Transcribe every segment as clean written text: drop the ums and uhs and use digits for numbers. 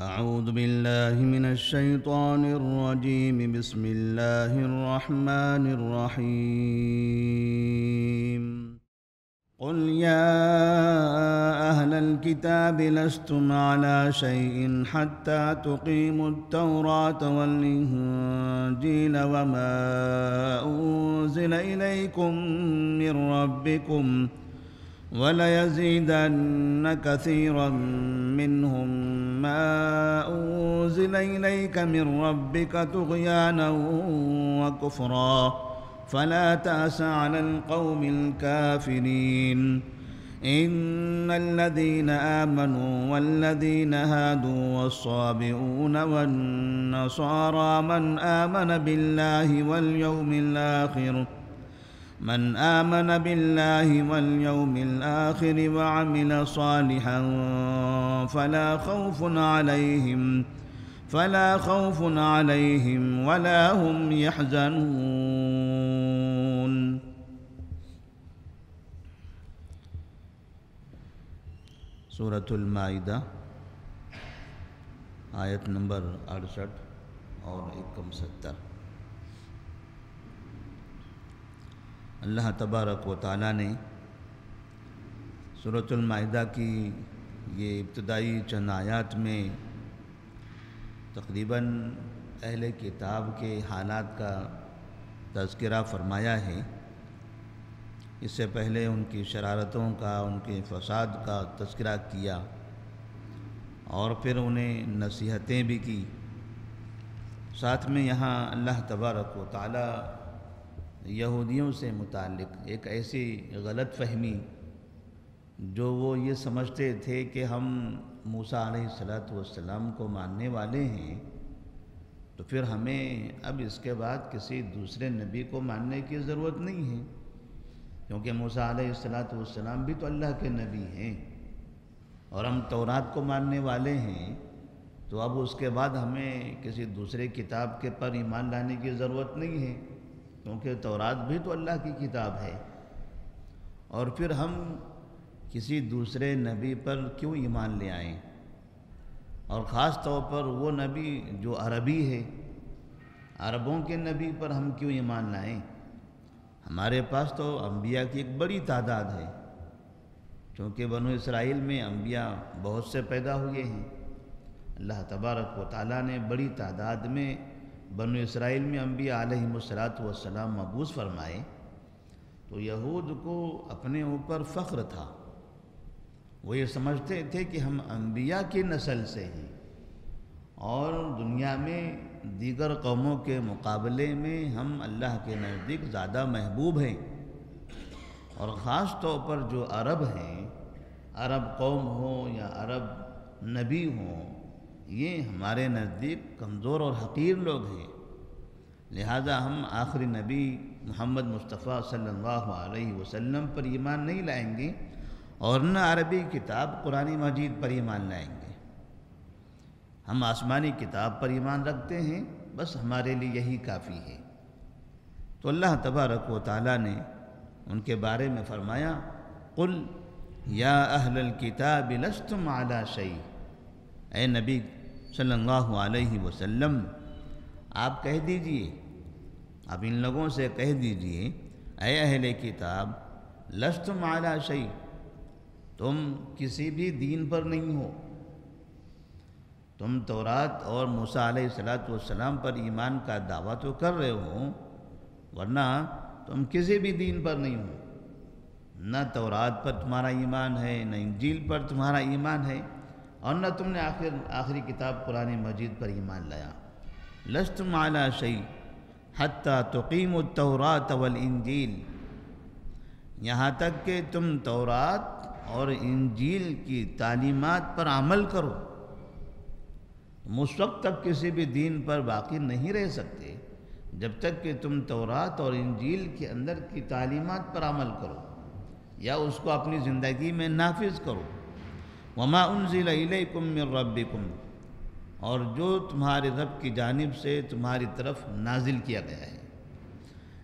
أعوذ بالله من الشيطان الرجيم. بسم الله الرحمن الرحيم. قل يا أهل الكتاب لستم على شيء حتى تقيموا التوراة والإنجيل وما أنزل إليكم من ربكم وَلَيَزِيدَنَّ كَثِيرًا مِّنْهُم مَّا أُنزِلَ إِلَيْكَ مِن رَّبِّكَ طُغْيَانًا وَكُفْرًا فَلَا تَأْسَ عَلَى الْقَوْمِ الْكَافِرِينَ. إِنَّ الَّذِينَ آمَنُوا وَالَّذِينَ هَادُوا وَالصَّابِئُونَ وَالنَّصَارَىٰ مَنْ آمَنَ بِاللَّهِ وَالْيَوْمِ الْآخِرِ وَعَمِلَ صَالِحًا فَلَا خَوْفٌ عَلَيْهِمْ وَلَا هُمْ يَحْزَنُونَ. سورۃ المائدہ آیت نمبر 68 اور 71. اللہ تبارک و تعالیٰ نے سورۃ المائدہ کی یہ ابتدائی چند آیات میں تقریباً اہل کتاب کے حالات کا تذکرہ فرمایا ہے. اس سے پہلے ان کی شرارتوں کا، ان کے فساد کا تذکرہ کیا اور پھر انہیں نصیحتیں بھی کی. ساتھ میں یہاں اللہ تبارک و تعالیٰ یہودیوں سے متعلق ایک ایسی غلط فہمی جو وہ یہ سمجھتے تھے کہ ہم موسیٰ علیہ السلام کو ماننے والے ہیں تو پھر ہمیں اب اس کے بعد کسی دوسرے نبی کو ماننے کی ضرورت نہیں ہے، کیونکہ موسیٰ علیہ السلام بھی تو اللہ کے نبی ہیں اور ہم تورات کو ماننے والے ہیں، تو اب اس کے بعد ہمیں کسی دوسرے کتاب کے پر ایمان لانے کی ضرورت نہیں ہے، کیونکہ تورات بھی تو اللہ کی کتاب ہے. اور پھر ہم کسی دوسرے نبی پر کیوں ایمان لے آئیں، اور خاص طور پر وہ نبی جو عربی ہے، عربوں کے نبی پر ہم کیوں ایمان لائیں؟ ہمارے پاس تو انبیاء کی ایک بڑی تعداد ہے، چونکہ بنو اسرائیل میں انبیاء بہت سے پیدا ہوئے ہیں. اللہ تبارک و تعالیٰ نے بڑی تعداد میں بنو اسرائیل میں انبیاء علیہم السلام مبعوث فرمائے. تو یہود کو اپنے اوپر فخر تھا، وہ یہ سمجھتے تھے کہ ہم انبیاء کی نسل سے ہیں اور دنیا میں دیگر قوموں کے مقابلے میں ہم اللہ کے نزدیک زیادہ محبوب ہیں، اور خاص طور پر جو عرب ہیں، عرب قوم ہوں یا عرب نبی ہوں، یہ ہمارے نزدیک کمزور اور حقیر لوگ ہیں. لہذا ہم آخری نبی محمد مصطفیٰ صلی اللہ علیہ وسلم پر ایمان نہیں لائیں گے اور نہ عربی کتاب قرآن مجید پر ایمان لائیں گے. ہم آسمانی کتاب پر ایمان رکھتے ہیں، بس ہمارے لیے یہی کافی ہے. تو اللہ تبارک و تعالیٰ نے ان کے بارے میں فرمایا، قل یا اہل الکتاب لستم علی شیء. اے نبی صلی اللہ علیہ وسلم، آپ کہہ دیجئے، آپ ان لوگوں سے کہہ دیجئے، اے اہل کتاب لستم علی شیء، تم کسی بھی دین پر نہیں ہو. تم تورات اور موسیٰ علیہ السلام پر ایمان کا دعویٰ تو کر رہے ہو، ورنہ تم کسی بھی دین پر نہیں ہو. نہ تورات پر تمہارا ایمان ہے، نہ انجیل پر تمہارا ایمان ہے، اور نہ تم نے آخری کتاب قرآن مجید پر ایمان لایا. لستم علی شیء حتی تقیموا التوراۃ والانجیل، یہاں تک کہ تم تورات اور انجیل کی تعلیمات پر عمل کرو. تم اس وقت تک کسی بھی دین پر باقی نہیں رہ سکتے جب تک کہ تم تورات اور انجیل کے اندر کی تعلیمات پر عمل کرو یا اس کو اپنی زندگی میں نافذ کرو. وما انزل الیکم من ربکم، اور جو تمہارے رب کی جانب سے تمہاری طرف نازل کیا گیا ہے.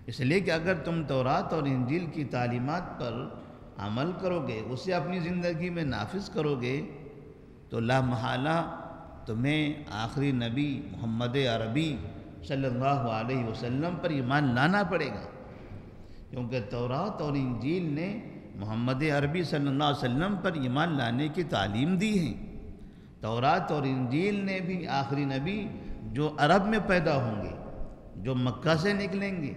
اس لیے کہ اگر تم تورات اور انجیل کی تعلیمات پر عمل کرو گے، اسے اپنی زندگی میں نافذ کرو گے، تو لا محالہ تمہیں آخری نبی محمد عربی صلی اللہ علیہ وسلم پر ایمان لانا پڑے گا، کیونکہ تورات اور انجیل نے محمد عربی صلی اللہ علیہ وسلم پر ایمان لانے کی تعلیم دی ہے۔ تورات اور انجیل نے بھی آخری نبی جو عرب میں پیدا ہوں گے، جو مکہ سے نکلیں گے،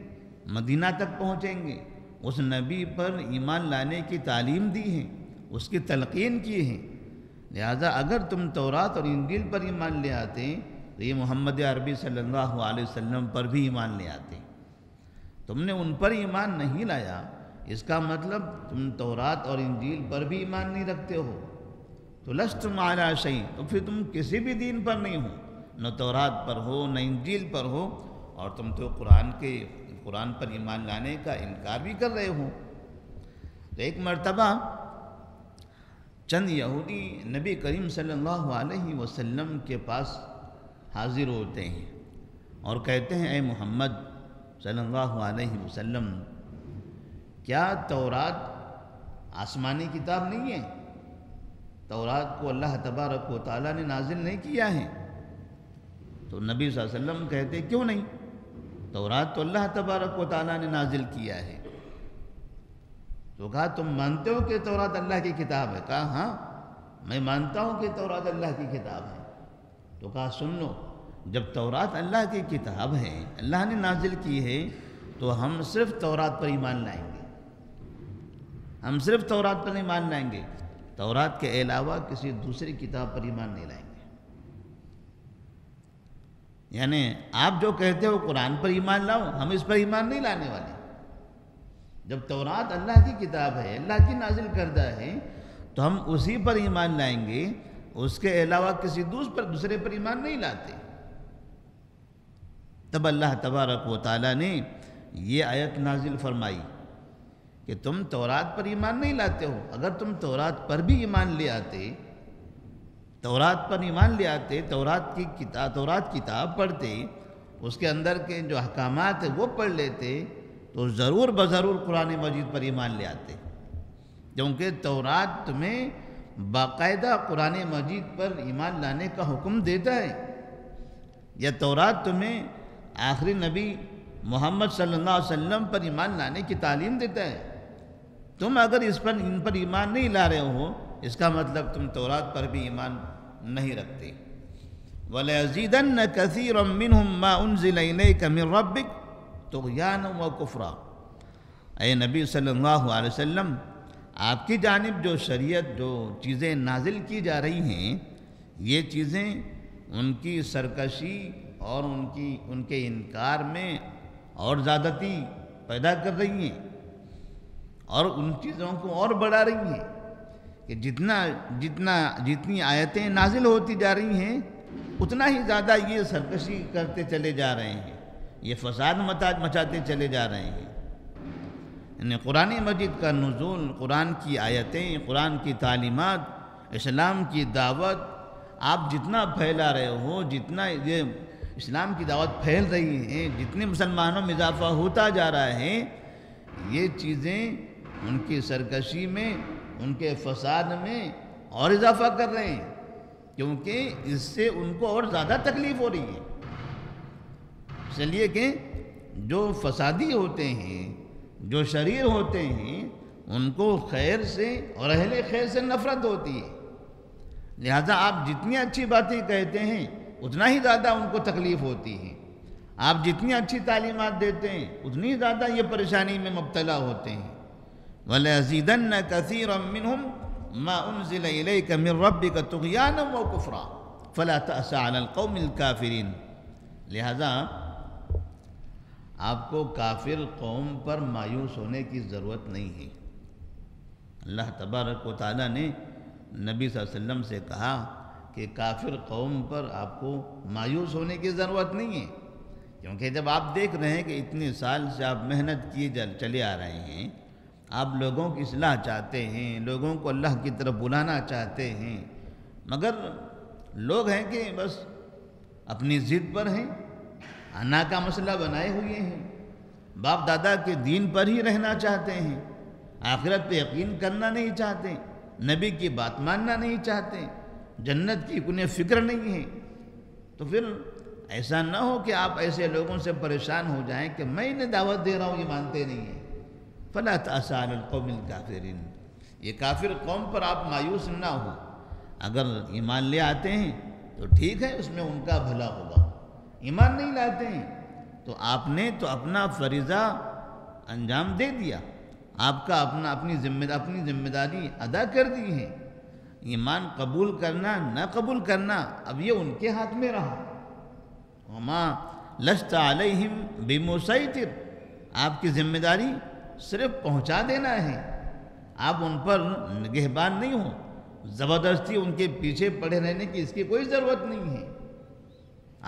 مدینہ تک پہنچیں گے، اس نبی پر ایمان لانے کی تعلیم دی ہے، اس کی تلقین کی ہے۔ لہذا اگر تم تورات اور انجیل پر ایمان لے آتے تو یہ محمد عربی صلی اللہ علیہ وسلم پر بھی ایمان لے آتے۔ تم نے ان پر ایمان نہیں لایا، اس کا مطلب تم تورات اور انجیل پر بھی ایمان نہیں رکھتے ہو، تو لستم علی شیء، تو پھر تم کسی بھی دین پر نہیں ہو، نہ تورات پر ہو نہ انجیل پر ہو، اور تم تو قرآن پر ایمان لانے کا انکار بھی کر رہے ہو۔ تو ایک مرتبہ چند یہودی نبی کریم صلی اللہ علیہ وسلم کے پاس حاضر ہوتے ہیں اور کہتے ہیں اے محمد صلی اللہ علیہ وسلم، کیا تورات آسمانی کتاب نہیں ہے؟ تورات کو اللہ تبارک و تعالیٰ نے نازل نہیں کیا ہے؟ تو نبی صلی اللہ علیہ وسلم کہتے کیوں نہیں؟ تورات تو اللہ تبارک و تعالیٰ نے نازل کیا ہے۔ تو کہا تم مانتے ہو کہ تورات اللہ کی کتاب ہے؟ کہا ہاں میں مانتا ہوں کہ تورات اللہ کی کتاب ہے۔ تو کہا سن لو، جب تورات اللہ کی کتاب ہے، اللہ نے نازل کی ہے، تو ہم صرف تورات پر ایمان لائیں گے، ہم صرف تورات پر ایمان لائیں گے، تورات کے علاوہ کسی دوسری کتاب پر ایمان نہیں لائیں گے۔ یعنی آپ جو کہتے ہو قرآن پر ایمان لاؤ، ہم اس پر ایمان نہیں لانے والے۔ جب تورات اللہ کی کتاب ہے، اللہ کی نازل کردہ ہے، تو ہم اسی پر ایمان لائیں گے، اس کے علاوہ کسی دوسرے پر ایمان نہیں لاتے۔ تب اللہ تبارک و تعالیٰ نے یہ آیت نازل فرمائی کہ تم تورات پر ایمان نہیں لاتے ہو، اگر تم تورات پر بھی ایمان لے آتے، تورات پر ایمان لے آتے، تورات کتاب پڑھتے، اس کے اندر کے جو احکامات ہیں وہ پڑھ لیتے، تو ضرور بضرور قرآن مجید پر ایمان لے آتے، کیونکہ تورات تمہیں باقاعدہ قرآن مجید پر ایمان لانے کا حکم دیتا ہے، یا تورات تمہیں آخری نبی محمد صلی اللہ علیہ وسلم پر ایمان لانے کی تعلیم دیتا ہے۔ تم اگر ان پر ایمان نہیں لا رہے ہو، اس کا مطلب تم تورات پر بھی ایمان نہیں رکھتے۔ وَلَيَزِيدَنَّ كَثِيرًا مِّنْهُمْ مَا أُنزِلَ إِلَيْكَ مِن رَّبِّكَ طُغْيَانًا وَكُفْرًا۔ اے نبی صلی اللہ علیہ وسلم، آپ کی جانب جو شریعت، جو چیزیں نازل کی جا رہی ہیں، یہ چیزیں ان کی سرکشی اور ان کے انکار میں اور زیادتی پیدا کر رہی ہیں، اور ان چیزوں کو اور بڑھا رہی ہیں کہ جتنی آیتیں نازل ہوتی جا رہی ہیں، اتنا ہی زیادہ یہ سرکشی کرتے چلے جا رہے ہیں، یہ فساد مچاتے چلے جا رہے ہیں۔ یعنی قرآن مجید کا نزول، قرآن کی آیتیں، قرآن کی تعلیمات، اسلام کی دعوت آپ جتنا پھیلا رہے ہو، جتنا یہ اسلام کی دعوت پھیل رہی ہے، جتنے مسلمانوں میں اضافہ ہوتا جا رہا ہے، یہ چیزیں ان کی سرکشی میں، ان کے فساد میں اور اضافہ کر رہے ہیں، کیونکہ اس سے ان کو اور زیادہ تکلیف ہو رہی ہے۔ اس لیے کہ جو فسادی ہوتے ہیں، جو شریر ہوتے ہیں، ان کو خیر سے اور اہل خیر سے نفرت ہوتی ہے، لہذا آپ جتنی اچھی باتیں کہتے ہیں اتنا ہی زیادہ ان کو تکلیف ہوتی ہے، آپ جتنی اچھی تعلیمات دیتے ہیں اتنی زیادہ یہ پریشانی میں مبتلا ہوتے ہیں۔ وَلَيَزِيدَنَّ كَثِيرًا مِّنْهُمْ مَا أُنزِلَ إِلَيْكَ مِن رَّبِّكَ طُغْيَانًا وَكُفْرًا فَلَا تَأْسَ عَلَى الْقَوْمِ الْكَافِرِينَ۔ لہذا آپ کو کافر قوم پر مایوس ہونے کی ضرورت نہیں ہے۔ اللہ تبارک و تعالیٰ نے نبی صلی اللہ علیہ وسلم سے کہا کہ کافر قوم پر آپ کو مایوس ہونے کی ضرورت نہیں ہے، کیونکہ جب آپ دیکھ رہے ہیں کہ اتنے سال سے آپ محنت کیے چلے آ رہے ہیں، آپ لوگوں کی اصلاح چاہتے ہیں، لوگوں کو اللہ کی طرف بلانا چاہتے ہیں، مگر لوگ ہیں کہ بس اپنی ضد پر ہیں، انا کا مسئلہ بنائے ہوئے ہیں، باپ دادا کے دین پر ہی رہنا چاہتے ہیں، آخرت پہ یقین کرنا نہیں چاہتے، نبی کی بات ماننا نہیں چاہتے، جنت کی انہیں فکر نہیں ہے، تو پھر ایسا نہ ہو کہ آپ ایسے لوگوں سے پریشان ہو جائیں کہ میں انہیں دعوت دے رہا ہوں، یہ مانتے نہیں ہیں۔ فَلَا تَأْسَ عَلَى الْقَوْمِ الْكَافِرِينَ، یہ کافر قوم پر آپ مایوس نہ ہو، اگر ایمان لے آتے ہیں تو ٹھیک ہے، اس میں ان کا بھلا ہوگا، ایمان نہیں لاتے ہیں تو آپ نے تو اپنا فریضہ انجام دے دیا، آپ کا اپنی ذمہ داری ادا کر دی ہے۔ ایمان قبول کرنا نہ قبول کرنا اب یہ ان کے ہاتھ میں رہا۔ وَمَا لَسْتَ عَلَيْهِمْ بِمُسَيْطِرٍ، آپ کی ذمہ داری صرف پہنچا دینا ہے، آپ ان پر نگہبان نہیں ہو، زبردستی ان کے پیچھے پڑے رہنے کی اس کی کوئی ضرورت نہیں ہے،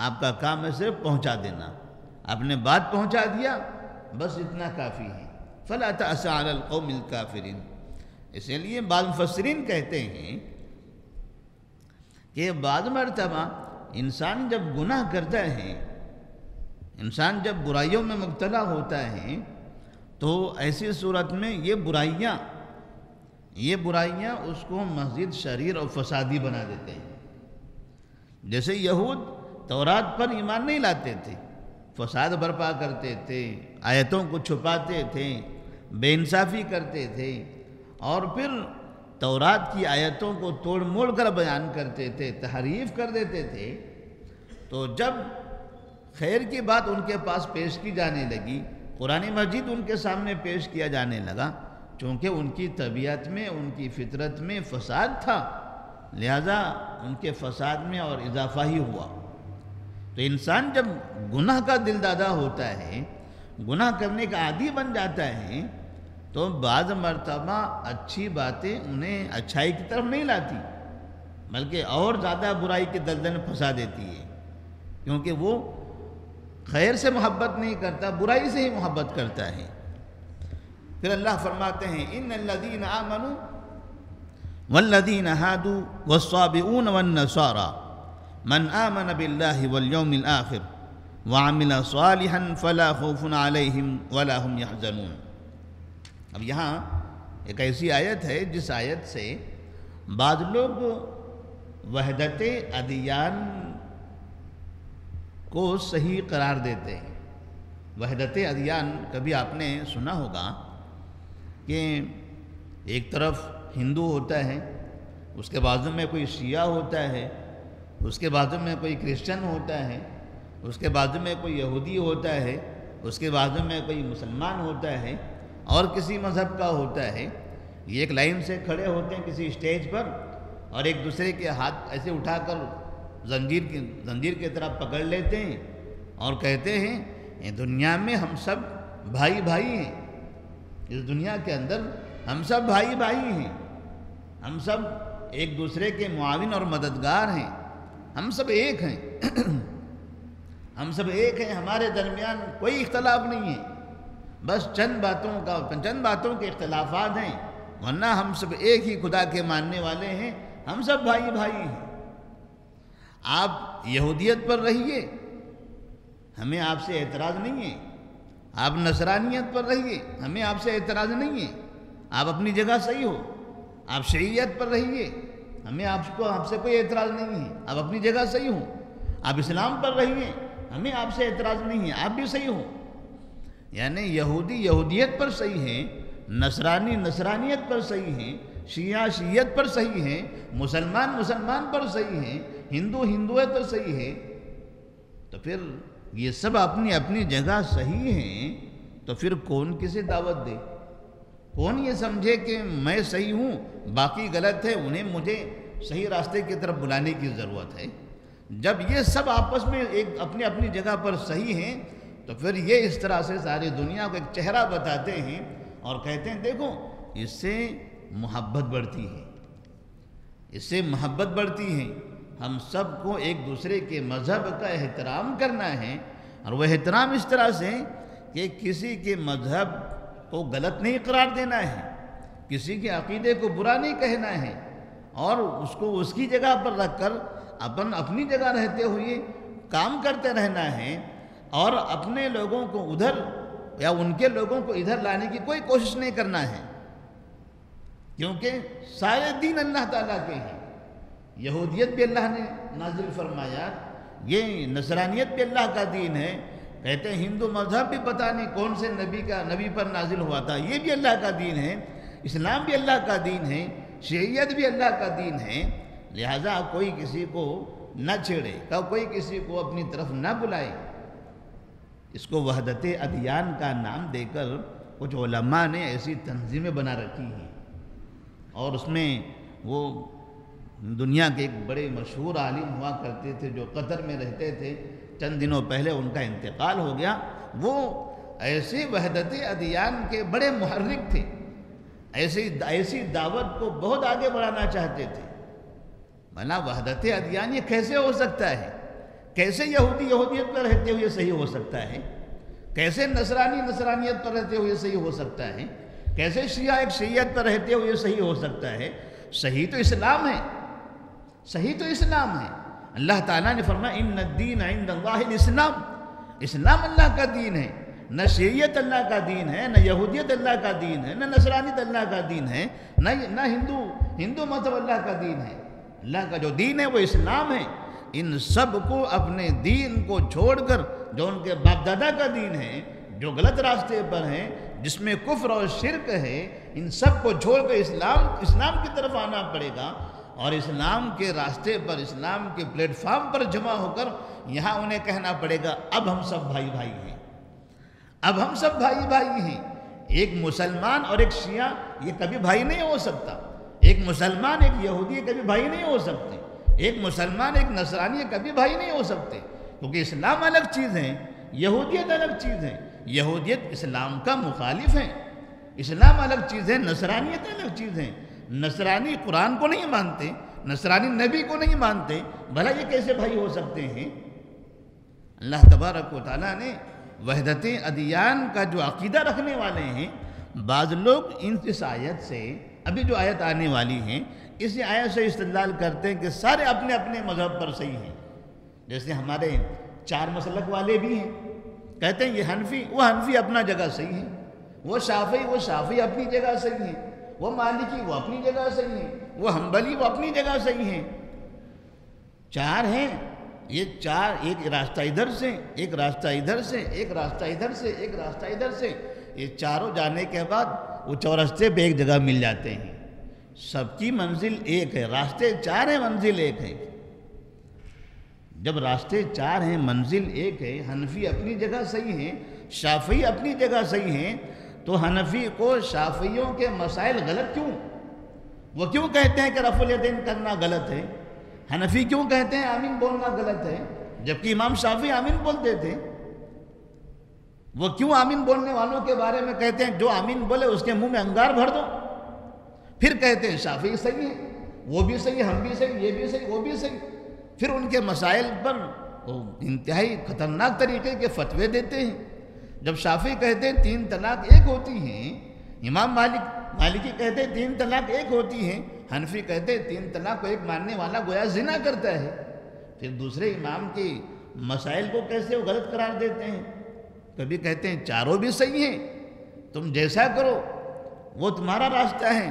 آپ کا کام ہے صرف پہنچا دینا، آپ نے بات پہنچا دیا، بس اتنا کافی ہے۔ فَلَا تَأْسَ عَلَى الْقَوْمِ الْكَافِرِينَ، اسی لیے بعض مفسرین کہتے ہیں کہ بعض مرتبہ انسان جب گناہ کرتا ہے، انسان جب برائیوں میں مبتلا ہوتا ہے تو ایسی صورت میں یہ برائیاں اس کو مزید شریر اور فسادی بنا دیتے ہیں۔ جیسے یہود تورات پر ایمان نہیں لاتے تھے، فساد برپا کرتے تھے، آیتوں کو چھپاتے تھے، بے انصافی کرتے تھے، اور پھر تورات کی آیتوں کو توڑ موڑ کر بیان کرتے تھے، تحریف کر دیتے تھے۔ تو جب خیر کی بات ان کے پاس پیش کی جانے لگی، قرآن مجید ان کے سامنے پیش کیا جانے لگا، چونکہ ان کی طبیعت میں، ان کی فطرت میں فساد تھا، لہذا ان کے فساد میں اور اضافہ ہی ہوا۔ تو انسان جب گناہ کا دل دادا ہوتا ہے، گناہ کرنے کا عادی بن جاتا ہے، تو بعض مرتبہ اچھی باتیں انہیں اچھائی کی طرف نہیں لاتی، بلکہ اور زیادہ برائی کے دلدل میں پھنسا دیتی ہے، کیونکہ وہ خیر سے محبت نہیں کرتا، برائی سے ہی محبت کرتا ہے۔ پھر اللہ فرماتے ہیں ان الذین آمنوا والذین ہادوا والصابئون والنصارى من آمن باللہ والیوم الآخر وعمل صالحا فلا خوف علیہم ولا هم يحزنون۔ اب یہاں ایک ایسی آیت ہے جس آیت سے بعض لوگ وحدت ادیان کو صحیح قرار دیتے ہیں۔ وحدت ادیان کبھی آپ نے سنا ہوگا کہ ایک طرف ہندو ہوتا ہے، اس کے بازو میں کوئی شیعہ ہوتا ہے، اس کے بازو میں کوئی کرسچن ہوتا ہے، اس کے بازو میں کوئی یہودی ہوتا ہے، اس کے بازو میں کوئی مسلمان ہوتا ہے اور کسی مذہب کا ہوتا ہے۔ یہ ایک لائن سے کھڑے ہوتے ہیں کسی اسٹیج پر اور ایک دوسرے کے ہاتھ ایسے اٹھا کر زنجیر کی طرح پکڑ لیتے ہیں اور کہتے ہیں دنیا میں ہم سب بھائی بھائی ہیں، اس دنیا کے اندر ہم سب بھائی بھائی ہیں، ہم سب ایک دوسرے کے معاون اور مددگار ہیں، ہم سب ایک ہیں ہم سب ایک ہیں، ہمارے درمیان کوئی اختلاف نہیں ہے، بس چند باتوں کے اختلافات ہیں، ورنہ ہم سب ایک ہی خدا کے ماننے والے ہیں، ہم سب بھائی بھائی ہیں۔ آپ یہودیت پر رہیے، ہمیں آپ سے اعتراض نہیں ہے، آپ نصرانیت پر رہیے، ہمیں آپ سے اعتراض نہیں ہے، آپ اپنی جگہ صحیح ہو، آپ شیعیت پر رہیے، ہمیں آپ سے کوئی اعتراض نہیں ہے، آپ اپنی جگہ صحیح ہو، آپ اسلام پر رہیے، ہمیں آپ سے اعتراض نہیں ہے، آپ بھی صحیح ہو۔ یعنی یہودی یہودیت پر صحیح ہیں، نصرانی نصرانیت پر صحیح ہیں، شیعہ شیعیت پر صحیح ہیں، مسلمان پر صحیح ہیں، ہندو ہندویت پر صحیح ہے، تو پھر یہ سب اپنی اپنی جگہ صحیح ہیں، تو پھر کون کسے دعوت دے؟ کون یہ سمجھے کہ میں صحیح ہوں باقی غلط ہے، انہیں مجھے صحیح راستے کی طرف بلانے کی ضرورت ہے؟ جب یہ سب آپس میں ایک اپنی اپنی جگہ پر صحیح ہیں تو پھر یہ اس طرح سے ساری دنیا کو ایک چہرہ بتاتے ہیں اور کہتے ہیں دیکھو اس سے محبت بڑھتی ہے، اس سے محبت بڑھتی ہے، ہم سب کو ایک دوسرے کے مذہب کا احترام کرنا ہے، اور وہ احترام اس طرح سے کہ کسی کے مذہب کو غلط نہیں قرار دینا ہے، کسی کے عقیدے کو برا نہیں کہنا ہے، اور اس کو اس کی جگہ پر رکھ کر اپنی جگہ رہتے ہوئے کام کرتے رہنا ہے، اور اپنے لوگوں کو ادھر یا ان کے لوگوں کو ادھر لانے کی کوئی کوشش نہیں کرنا ہے، کیونکہ سارے دین اللہ تعالیٰ کے ہیں، یہودیت بھی اللہ نے نازل فرمایا، یہ نصرانیت بھی اللہ کا دین ہے، کہتے ہیں ہندو مذہب بھی پتہ نہیں کون سے نبی پر نازل ہوا تھا، یہ بھی اللہ کا دین ہے، اسلام بھی اللہ کا دین ہے، شیعیت بھی اللہ کا دین ہے، لہٰذا کوئی کسی کو نہ چھیڑے، کوئی کسی کو اپنی طرف نہ بلائے۔ اس کو وحدت ادیان کا نام دے کر کچھ علماء نے ایسی تنظیمیں بنا رکھی ہیں، اور اس میں وہ دنیا کے ایک بڑے مشہور عالم ہوا کرتے تھے جو قطر میں رہتے تھے، چند دنوں پہلے ان کا انتقال ہو گیا، وہ ایسی وحدت ادیان کے بڑے محرک تھے، ایسی دعوت کو بہت آگے بڑھانا چاہتے تھے۔ بنا وحدت ادیان یہ کیسے ہو سکتا ہے؟ کیسے یہودی یہودیت پر رہتے ہوئے صحیح ہو سکتا ہے؟ کیسے نصرانی نصرانیت پر رہتے ہوئے صحیح ہو سکتا ہے؟ کیسے شیعہ ایک شیعیت پر رہتے ہوئے صحیح ہو سکتا ہے؟ صحیح تو اسلام ہے، صحیح تو اسلام ہے۔ اللہ تعالیٰ نے فرمایا ان الدین عند اللہ الاسلام، اسلام اللہ کا دین ہے، نہ شیعیت اللہ کا دین ہے، نہ یہودیت اللہ کا دین ہے، نہ نصرانیت اللہ کا دین ہے، نہ ہندو مذہب اللہ کا دین ہے۔ اللہ کا جو دین ہے وہ اسلام ہے۔ ان سب کو اپنے دین کو چھوڑ کر، جو ان کے باپ دادا کا دین ہے، جو غلط راستے پر ہیں، جس میں کفر اور شرک ہے، ان سب کو چھوڑ کر اسلام کی طرف آنا پڑے گا، اور اسلام کے راستے پر، اسلام کے پلیٹ فارم پر جمع ہو کر یہاں انہیں کہنا پڑے گا اب ہم سب بھائی بھائی ہیں، اب ہم سب بھائی بھائی ہیں۔ ایک مسلمان اور ایک شیعہ یہ کبھی بھائی نہیں ہو سکتا، ایک مسلمان ایک یہودی کبھی بھائی نہیں ہو سکتے، ایک مسلمان ایک نصرانی کبھی بھائی نہیں ہو سکتے، کیونکہ اسلام الگ چیز ہے، یہودیت الگ چیز ہے، یہودیت اسلام کا مخالف ہے، اسلام الگ چیز ہے، نصرانیت الگ چیز ہے۔ نصرانی قرآن کو نہیں مانتے، نصرانی نبی کو نہیں مانتے، بھلا یہ کیسے بھائی ہو سکتے ہیں؟ اللہ تبارک و تعالیٰ نے وحدت ادیان کا جو عقیدہ رکھنے والے ہیں، بعض لوگ اس آیت سے، ابھی جو آیت آنے والی ہیں، اسی آیت سے استدلال کرتے ہیں کہ سارے اپنے اپنے مذہب پر صحیح ہیں۔ جیسے ہمارے 4 مسلک والے بھی ہیں، کہتے ہیں یہ حنفی، وہ حنفی اپنا جگہ صحیح ہے، وہ شافعی اپنی جگہ صحیح ہے، وہ مالکی وہ اپنی جگہ صحیح ہے، وہ حنبلی وہ اپنی جگہ صحیح ہیں۔ 4 ہیں، یہ 4 ایک راستہ ادھر سے، ایک راستہ ادھر سے، ایک راستہ ادھر سے، ایک راستہ ادھر سے، یہ چاروں جانے کے بعد وہ چورستے پہ ایک جگہ مل جاتے ہیں۔ سب کی منزل ایک ہے، راستے 4 ہیں، منزل ایک ہے۔ جب راستے 4 ہیں، منزل ایک ہے، حنفی اپنی جگہ صحیح ہیں، شافعی اپنی جگہ صحیح ہیں، تو حنفی کو شافعیوں کے مسائل غلط کیوں؟ وہ کیوں کہتے ہیں کہ رفع الیدین کرنا غلط ہے؟ حنفی کیوں کہتے ہیں آمین بولنا غلط ہے، جبکہ امام شافعی آمین بولتے تھے؟ وہ کیوں آمین بولنے والوں کے بارے میں کہتے ہیں جو آمین بولے اس کے منہ میں انگار بھر دو؟ پھر کہتے ہیں شافعی صحیح ہے، وہ بھی صحیح، ہم بھی صحیح، یہ بھی صحیح، وہ بھی صحیح۔ پھر ان کے مسائل پر وہ انتہائی خطرناک طریقے کے فتوے دیتے ہیں۔ جب شافعی کہتے ہیں 3 طلاق ایک ہوتی ہیں، امام مالکی کہتے ہیں 3 طلاق ایک ہوتی ہیں، حنفی کہتے ہیں 3 طلاق کو ایک ماننے والا گویا زنا کرتا ہے۔ پھر دوسرے امام کے مسائل کو کیسے وہ غلط قرار دیتے ہیں؟ کبھی کہتے ہیں چاروں بھی صحیح ہیں، تم جیسا کرو وہ تمہارا راستہ ہے،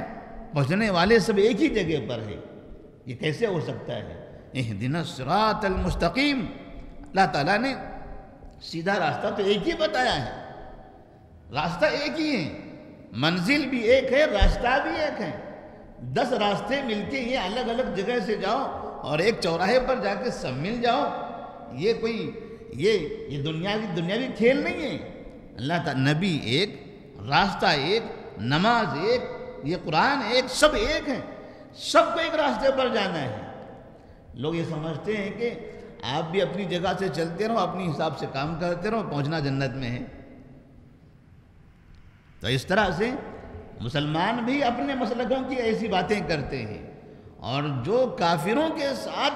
پہنچنے والے سب ایک ہی جگہ پر ہے۔ یہ کیسے ہو سکتا ہے؟ اہدنا الصراط المستقیم، اللہ تعالیٰ نے سیدھا راستہ تو ایک ہی بتایا ہے، راستہ ایک ہی ہے، منزل بھی ایک ہے، راستہ بھی ایک ہے۔ 10 راستے مل کے یہ الگ الگ جگہ سے جاؤ اور ایک چوراہے پر جا کے سب مل جاؤ، یہ کوئی یہ دنیاوی کھیل نہیں ہے۔ اللہ تعالیٰ نبی ایک، راستہ ایک، نماز ایک، یہ قرآن ایک، سب ایک ہیں، سب کو ایک راستے پر جانا ہے۔ لوگ یہ سمجھتے ہیں کہ آپ بھی اپنی جگہ سے چلتے رہو، اپنی حساب سے کام کرتے رہو، پہنچنا جنت میں ہے۔ تو اس طرح سے مسلمان بھی اپنے مسلکوں کی ایسی باتیں کرتے ہیں، اور جو کافروں کے ساتھ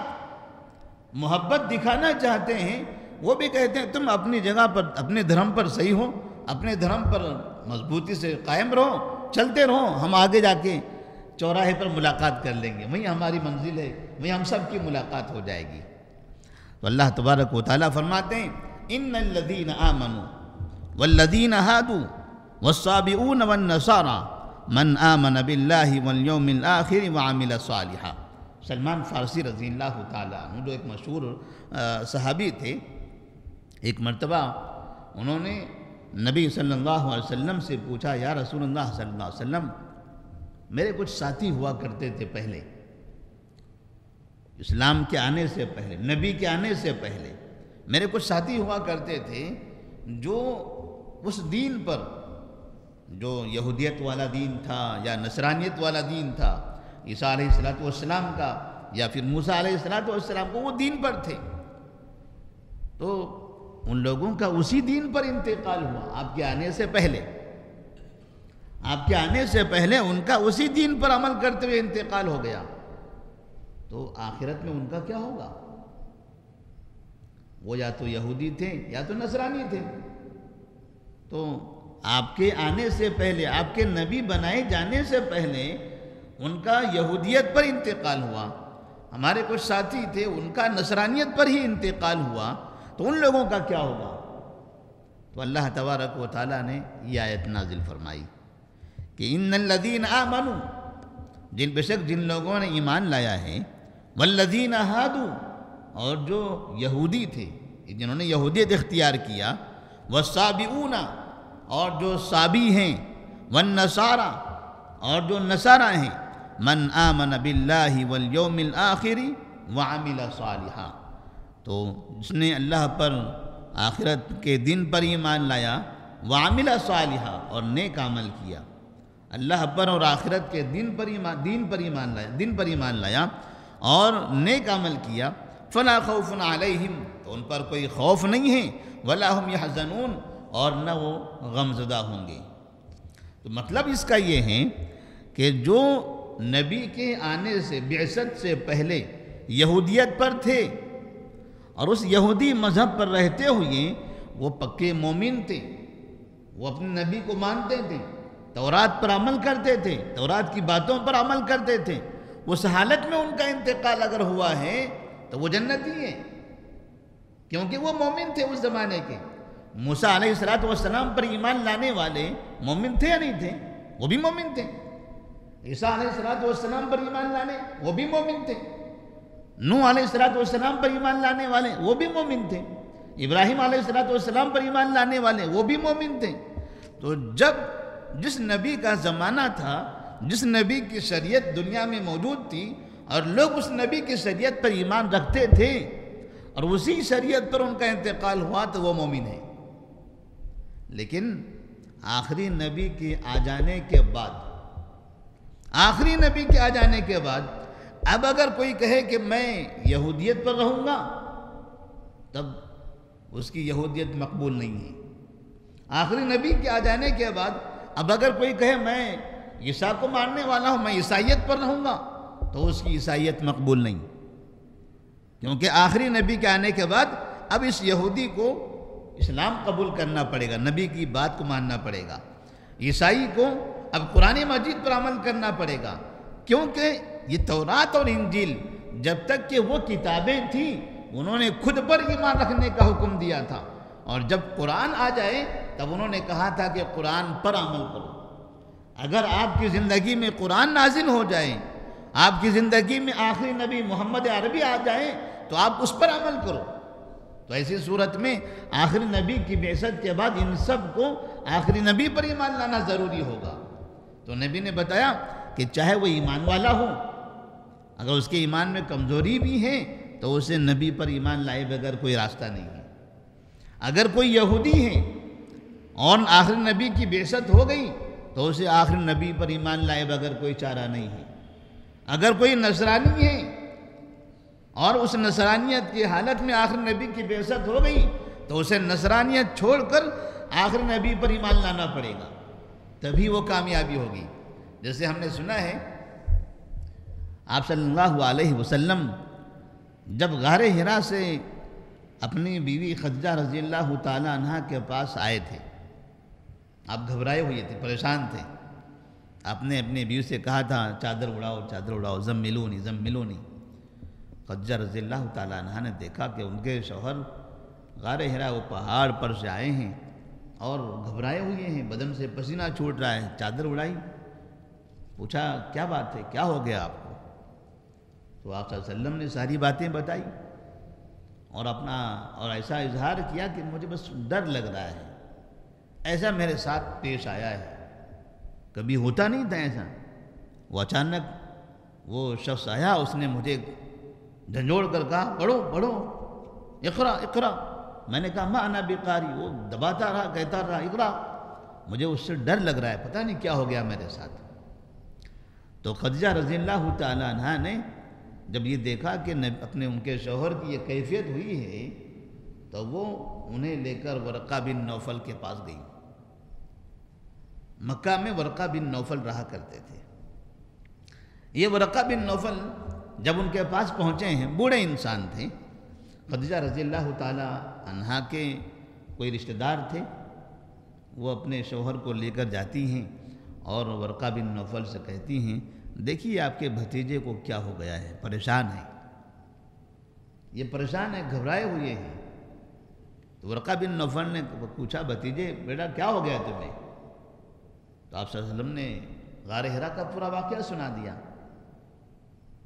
محبت دکھانا چاہتے ہیں وہ بھی کہتے ہیں تم اپنی جگہ پر، اپنے دھرم پر صحیح ہو، اپنے دھرم پر مضبوطی سے قائم رہو، چلتے رہو، ہم آگے جا کے چوراہے پر ملاقات کر لیں گے، وہیں ہماری منزل ہے، وہیں ہم سب کی ملاقات ہو جائے گی۔ تو اللہ تبارک و تعالیٰ فرماتے ہیں ان الذین آمنوا والذین ہادوا والصابئون والنصارى من آمن باللہ والیوم الآخر وعمل صالحا۔ سلمان فارسی رضی اللہ تعالیٰ عنہ جو ایک مشہور صحابی تھے، ایک مرتبہ انہوں نے نبی صلی اللہ علیہ وسلم سے پوچھا، یا رسول اللہ صلی اللہ علیہ وسلم، میرے کچھ ساتھی ہوا کرتے تھے پہلے، اسلام کے آنے سے پہلے، نبی کے آنے سے پہلے میرے کچھ ساتھی ہوا کرتے تھے جو اس دین پر، جو یہودیت والا دین تھا یا نصرانیت والا دین تھا، عیسیٰ علیہ السلام کا یا پھر موسیٰ علیہ السلام کو، وہ دین پر تھے، تو ان لوگوں کا اسی دین پر انتقال ہوا آپ کے آنے سے پہلے، آپ کے آنے سے پہلے ان کا اسی دین پر عمل کرتے ہوئے انتقال ہو گیا، تو آخرت میں ان کا کیا ہوگا؟ وہ یا تو یہودی تھے یا تو نصرانی تھے، تو آپ کے آنے سے پہلے، آپ کے نبی بنائے جانے سے پہلے ان کا یہودیت پر انتقال ہوا، ہمارے کچھ ساتھی تھے ان کا نصرانیت پر ہی انتقال ہوا، تو ان لوگوں کا کیا ہوگا؟ تو اللہ تبارک و تعالیٰ نے یہ آیت نازل فرمائی کہ ان الذین آمنوا، بے شک جن لوگوں نے ایمان لایا ہے، والذین ہادوا، اور جو یہودی تھے جنہوں نے یہودیت اختیار کیا، والصابئون، اور جو صابی ہیں، والنصارى، اور جو نصارہ ہیں، من آمن باللہ والیوم الآخر وعمل صالحا، تو جس نے اللہ پر، آخرت کے دن پر ایمان لایا، وعمل صالحا، اور نیک عمل کیا، اللہ پر اور آخرت کے دن پر ایمان لایا اور نیک عمل کیا، فلا خوف علیہم، تو ان پر کوئی خوف نہیں ہے، ولا هم یحزنون، اور نہ وہ غمزدہ ہوں گے۔ تو مطلب اس کا یہ ہے کہ جو نبی کے آنے سے، بعثت سے پہلے یہودیت پر تھے اور اس یہودی مذہب پر رہتے ہوئے وہ پکے مومن تھے، وہ اپنے نبی کو مانتے تھے، تورات پر عمل کرتے تھے، تورات کی باتوں پر عمل کرتے تھے، اس حالت میں ان کا انتقال اگر ہوا ہے تو وہ جنتی ہیں، کیونکہ وہ مومن تھے اس زمانے کے۔ موسیٰ علیہ السلام پر ایمان لانے والے مومن تھے یا نہیں تھے؟ وہ بھی مومن تھے۔ عیسیٰ علیہ السلام پر ایمان لانے، وہ بھی مومن تھے۔ نوح علیہ السلام پر ایمان لانے والے، وہ بھی مومن تھے۔ ابراہیم علیہ السلام پر ایمان لانے والے، وہ بھی مومن تھے۔ تو جس نبی کا زمانہ تھا، جس نبی کی شریعت دنیا میں موجود تھی اور لوگ اس نبی کی شریعت پر ایمان رکھتے تھے اور اسی شریعت پر ان کا انتقال ہوا، تو وہ مومن ہے۔ لیکن آخری نبی کے آ جانے کے بعد، آخری نبی کے آ جانے کے بعد اب اگر کوئی کہے کہ میں یہودیت پر رہوں گا، تب اس کی یہودیت مقبول نہیں ہے۔ آخری نبی کے آ جانے کے بعد اب اگر کوئی کہے میں عیسیٰ کو ماننے والا ہوں، میں عیسائیت پر رہوں گا، تو اس کی عیسائیت مقبول نہیں، کیونکہ آخری نبی کے آنے کے بعد اب اس یہودی کو اسلام قبول کرنا پڑے گا، نبی کی بات کو ماننا پڑے گا۔ عیسائی کو اب قرآن مجید پر عمل کرنا پڑے گا، کیونکہ یہ تورات اور انجیل جب تک کہ وہ کتابیں تھیں انہوں نے خود پر ایمان رکھنے کا حکم دیا تھا، اور جب قرآن آ جائے تب انہوں نے کہا تھا کہ قرآن پر عمل کرو۔ اگر آپ کی زندگی میں قرآن نازل ہو جائے، آپ کی زندگی میں آخری نبی محمد عربی آ جائیں، تو آپ اس پر عمل کرو۔ تو ایسی صورت میں آخری نبی کی بعثت کے بعد ان سب کو آخری نبی پر ایمان لانا ضروری ہوگا۔ تو نبی نے بتایا کہ چاہے وہ ایمان والا ہو، اگر اس کے ایمان میں کمزوری بھی ہے تو اسے نبی پر ایمان لائے بغیر کوئی راستہ نہیں ہے۔ اگر کوئی یہودی ہے اور آخری نبی کی بعثت ہو گئی تو اسے آخری نبی پر ایمان لائے بغیر کوئی چارہ نہیں ہے۔ اگر کوئی نصرانی ہے اور اس نصرانیت کی حالت میں آخری نبی کی بعثت ہو گئی تو اسے نصرانیت چھوڑ کر آخری نبی پر ایمان لانا پڑے گا، تبھی وہ کامیابی ہوگی۔ جیسے ہم نے سنا ہے آپ صلی اللہ علیہ وسلم جب غار حرا سے اپنی بیوی خدیجہ رضی اللہ تعالی عنہ کے پاس آئے تھے، آپ گھبرائے ہوئے تھے، پریشان تھے، آپ نے اپنی بیوی سے کہا تھا چادر اڑاؤ چادر اڑاؤ، زملونی زملونی۔ خدیجہ رضی اللہ تعالیٰ عنہ نے دیکھا کہ ان کے شوہر غار حرا وہ پہاڑ پر سے آئے ہیں اور گھبرائے ہوئے ہیں، بدن سے پسینہ چھوٹ رہا ہے، چادر اڑائی۔ پوچھا کیا بات ہے، کیا ہو گیا آپ کو؟ تو آپ صلی اللہ علیہ وسلم نے ساری باتیں بتائی اور ایسا اظہار کیا کہ مجھے بس ڈر لگ رہا ہے، ایسا میرے ساتھ پیش آیا ہے، کبھی ہوتا نہیں تھا ایسا۔ وہ اچانک وہ شخص آیا، اس نے مجھے جھنجھوڑ کر کہا پڑھو پڑھو، اقرا اقرا۔ میں نے کہا ما انا بقاری، وہ دباتا رہا کہتا رہا اقرا۔ مجھے اس سے ڈر لگ رہا ہے، پتہ نہیں کیا ہو گیا میرے ساتھ۔ تو خدیجہ رضی اللہ تعالی عنہا نے جب یہ دیکھا کہ ان کے شوہر کی یہ کیفیت ہوئی ہے تو وہ انہیں لے کر ورقہ بن نوفل کے پاس گئی۔ مکہ میں ورقہ بن نوفل رہا کرتے تھے۔ یہ ورقہ بن نوفل جب ان کے پاس پہنچے ہیں، بوڑھے انسان تھے، خدیجہ رضی اللہ تعالی عنہا کے کوئی رشتہ دار تھے، وہ اپنے شوہر کو لے کر جاتی ہیں اور ورقہ بن نوفل سے کہتی ہیں دیکھیے آپ کے بھتیجے کو کیا ہو گیا ہے، پریشان ہے، یہ پریشان ہے، گھبرائے ہوئے ہیں۔ تو ورقہ بن نوفل نے پوچھا بھتیجے بیٹا کیا ہو گیا تمہیں؟ تو آپ صلی اللہ علیہ وسلم نے غار حرا کا پورا واقعہ سنا دیا۔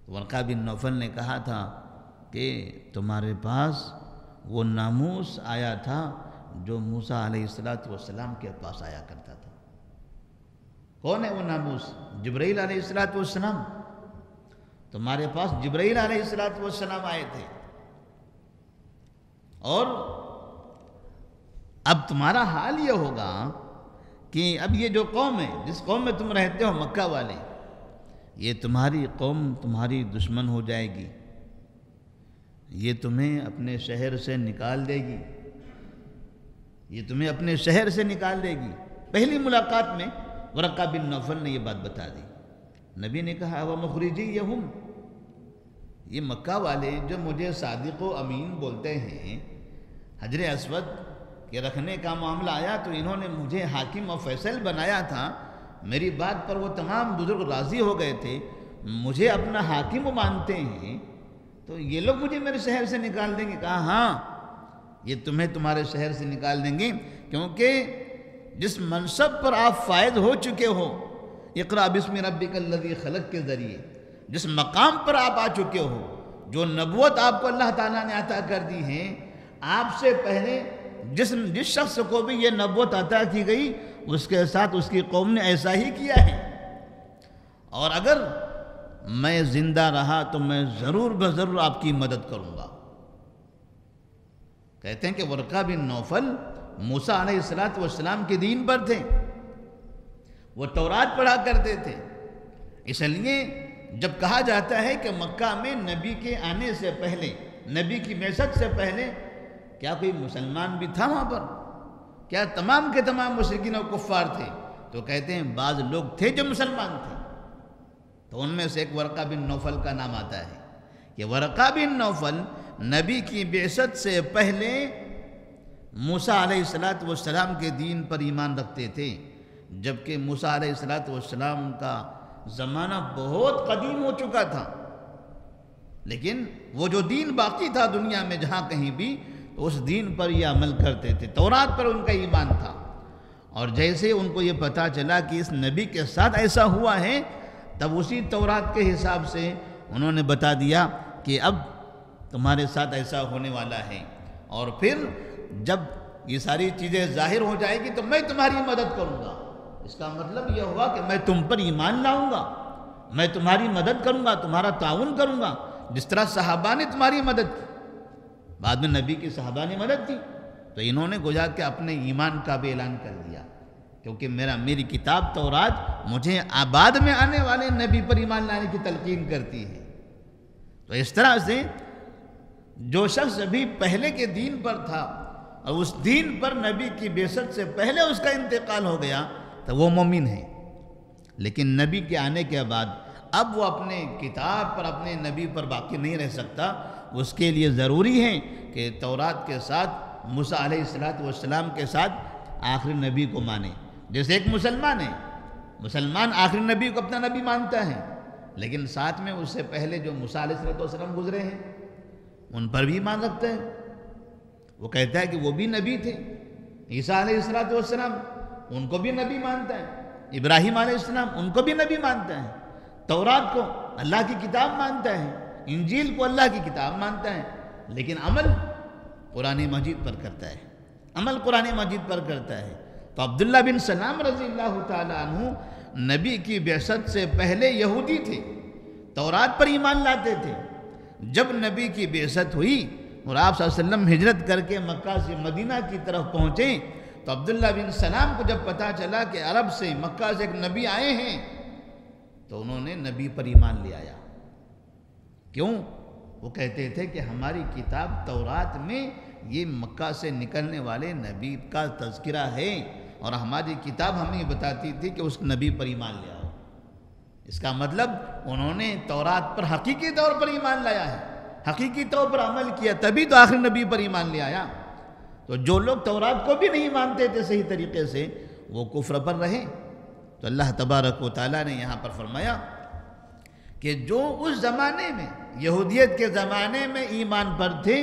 تو ورقہ بن نوفل نے کہا تھا کہ تمہارے پاس وہ ناموس آیا تھا جو موسیٰ علیہ السلام کے پاس آیا کرتا تھا۔ کون ہے وہ ناموس؟ جبرائیل علیہ السلام۔ تمہارے پاس جبرائیل علیہ السلام آئے تھے، اور اب تمہارا حال یہ ہوگا کہ اب یہ جو قوم ہے، جس قوم میں تم رہتے ہو مکہ والے، یہ تمہاری قوم تمہاری دشمن ہو جائے گی، یہ تمہیں اپنے شہر سے نکال دے گی، یہ تمہیں اپنے شہر سے نکال دے گی۔ پہلی ملاقات میں ورقہ بن نوفل نے یہ بات بتا دی۔ نبی نے کہا وَمُخْرِجِيَّهُمْ، یہ مکہ والے جو مجھے صادق و امین بولتے ہیں، حجر اسود کے رکھنے کا معاملہ آیا تو انہوں نے مجھے حاکم و فیصل بنایا تھا، میری بات پر وہ تمام بزرگ راضی ہو گئے تھے، مجھے اپنا حاکم مانتے ہیں، تو یہ لوگ مجھے میرے شہر سے نکال دیں گے؟ کہا ہاں، یہ تمہیں تمہارے شہر سے نکال دیں گے، کیونکہ جس منصب پر آپ فائز ہو چکے ہو اقرأ بسم ربک الذی خلق کے ذریعے، جس مقام پر آپ آ چکے ہو، جو نبوت آپ کو اللہ تعالیٰ نے عطا کر دی ہے، آپ سے پہلے جس شخص کو بھی یہ نبوت عطا کی گئی اس کے ساتھ اس کی قوم نے ایسا ہی کیا ہے، اور اگر میں زندہ رہا تو میں ضرور بضرور آپ کی مدد کروں گا۔ کہتے ہیں کہ ورقہ بن نوفل موسیٰ علیہ السلام کے دین پر تھے، وہ تورات پڑھا کرتے تھے، اس لیے جب کہا جاتا ہے کہ مکہ میں نبی کے آنے سے پہلے، نبی کی بعثت سے پہلے کیا کوئی مسلمان بھی تھا وہاں پر؟ کیا تمام کے تمام مشرکین و کفار تھے؟ تو کہتے ہیں بعض لوگ تھے جو مسلمان تھے، تو ان میں سے ایک ورقہ بن نوفل کا نام آتا ہے کہ ورقہ بن نوفل نبی کی بعثت سے پہلے موسیٰ علیہ السلام کے دین پر ایمان رکھتے تھے، جبکہ موسیٰ علیہ السلام کا زمانہ بہت قدیم ہو چکا تھا، لیکن وہ جو دین باقی تھا دنیا میں جہاں کہیں بھی، تو اس دین پر یہ عمل کرتے تھے، تورات پر ان کا ایمان تھا۔ اور جیسے ان کو یہ پتہ چلا کہ اس نبی کے ساتھ ایسا ہوا ہے، تب اسی تورات کے حساب سے انہوں نے بتا دیا کہ اب تمہارے ساتھ ایسا ہونے والا ہے، اور پھر جب یہ ساری چیزیں ظاہر ہو جائے گی تو میں تمہاری مدد کروں گا۔ اس کا مطلب یہ ہوا کہ میں تم پر ایمان لاؤں گا، میں تمہاری مدد کروں گا، تمہارا تعاون کروں گا، جس طرح صحابہ نے تمہاری مدد کی، بعد میں نبی کی صحابہ نے مدد کی، تو انہوں نے گویا کہ اپنے ایمان کا بھی اعلان کر دیا، کیونکہ میری کتاب تورات مجھے بعد میں آنے والے نبی پر ایمان لانے کی تلقین کرتی ہے۔ تو اس طرح سے جو شخص ابھی پہلے کے دین پر تھا اور اس دین پر نبی کی بعثت سے پہلے اس کا انتقال ہو گیا تو وہ مومن ہے، لیکن نبی کے آنے کے بعد اب وہ اپنے کتاب پر، اپنے نبی پر باقی نہیں رہ سکتا، اس کے لیے ضروری ہے کہ تورات کے ساتھ موسیٰ علیہ السلام کے ساتھ آخری نبی کو مانے۔ جیسے ایک مسلمان ہے، مسلمان آخری نبی کو اپنا نبی مانتا ہے، لیکن ساتھ میں اس سے پہلے جو موسیٰ علیہ السلام گزرے ہیں ان پر بھی ایمان رکھتا ہے۔ وہ کہتا ہے کہ وہ بھی نبی تھے، عیسیٰ علیہ السلام ان کو بھی نبی مانتا ہے، ابراہیم علیہ السلام ان کو بھی نبی مانتا ہے، تورات کو اللہ کی کتاب مانتا ہے، انجیل کو اللہ کی کتاب مانتا ہے، لیکن عمل قرآن مجید پر کرتا ہے، عمل قرآن مجید پر کرتا ہے۔ تو عبداللہ بن سلام رضی اللہ تعالیٰ عنہ نبی کی بعثت سے پہلے یہودی تھے، تورات پر ایمان لاتے تھے۔ جب نبی کی بعثت ہوئی اور آپ صلی اللہ علیہ وسلم ہجرت کر کے مکہ سے مدینہ کی طرف پہنچے تو عبداللہ بن سلام کو جب پتہ چلا کہ عرب سے، مکہ سے ایک نبی آئے ہیں تو انہوں نے نبی پر ایمان لے آیا۔ کیوں؟ وہ کہتے تھے کہ ہماری کتاب تورات میں یہ مکہ سے نکلنے والے نبی کا تذکرہ ہے، اور ہماری کتاب ہمیں بتاتی تھی کہ اس نبی پر ایمان لے آؤ۔ اس کا مطلب انہوں نے تورات پر حقیقی طور پر ایمان لایا ہے، حقیقی طور پر عمل کیا، تبھی تو آخر نبی پر ایمان لے آیا۔ تو جو لوگ تورات کو بھی نہیں مانتے تھے صحیح طریقے سے، وہ کفر پر رہے۔ تو اللہ تبارک و تعالیٰ نے یہاں پر فرمایا کہ جو اس زمانے میں، یہودیت کے زمانے میں ایمان پر تھے،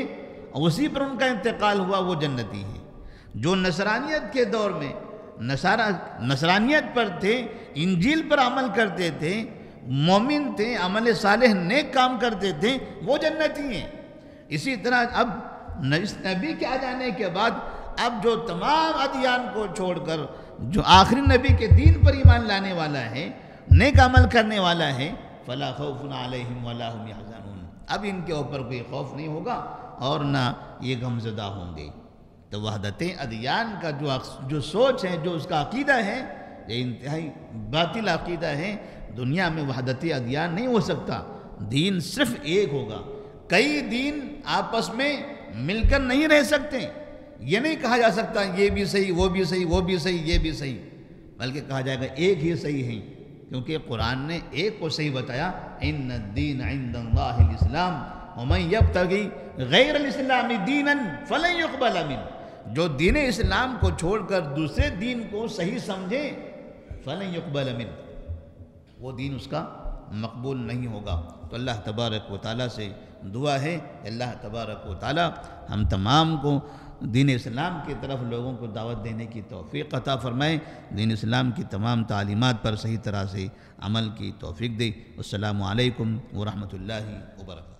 اسی پر ان کا انتقال ہوا، وہ جنتی ہے۔ جو نصرانیت کے دور میں نصرانیت پر تھے، انجیل پر عمل کرتے تھے، مومن تھے، عمل صالح نیک کام کرتے تھے، وہ جنتی ہیں۔ اسی طرح اب نبی کے آ جانے کے بعد اب جو تمام ادیان کو چھوڑ کر جو آخری نبی کے دین پر ایمان لانے والا ہے، نیک عمل کرنے والا ہے، فلا خوف علیہم ولا هم يحزنون، اب ان کے اوپر کوئی خوف نہیں ہوگا اور نہ یہ غمزدہ ہوں گے۔ تو وحدت ادیان کا جو سوچ ہے، جو اس کا عقیدہ ہے، یہ انتہائی باطل عقیدہ ہے۔ دنیا میں وحدت ادیان نہیں ہو سکتا، دین صرف ایک ہوگا۔ کئی دین آپس میں مل کر نہیں رہ سکتے، یہ نہیں کہا جا سکتا یہ بھی صحیح، وہ بھی صحیح، وہ بھی صحیح، یہ بھی صحیح، بلکہ کہا جائے گا ایک ہی صحیح ہے، کیونکہ قرآن نے ایک کو صحیح بتایا، ان الدین عند اللہ الاسلام ومن یبتغی غیر الاسلام دینا فلن یقبل منہ، جو دین اسلام کو چھوڑ کر دوسرے دین کو صحیح سمجھے، فلن یقبل منہ، وہ دین اس کا مقبول نہیں ہوگا۔ تو اللہ تبارک و تعالیٰ سے دعا ہے کہ اللہ تبارک و تعالیٰ ہم تمام کو دین اسلام کی طرف لوگوں کو دعوت دینے کی توفیق عطا فرمائے، دین اسلام کی تمام تعلیمات پر صحیح طرح سے عمل کی توفیق دے۔ السلام علیکم ورحمۃ اللہ وبرکاتہ۔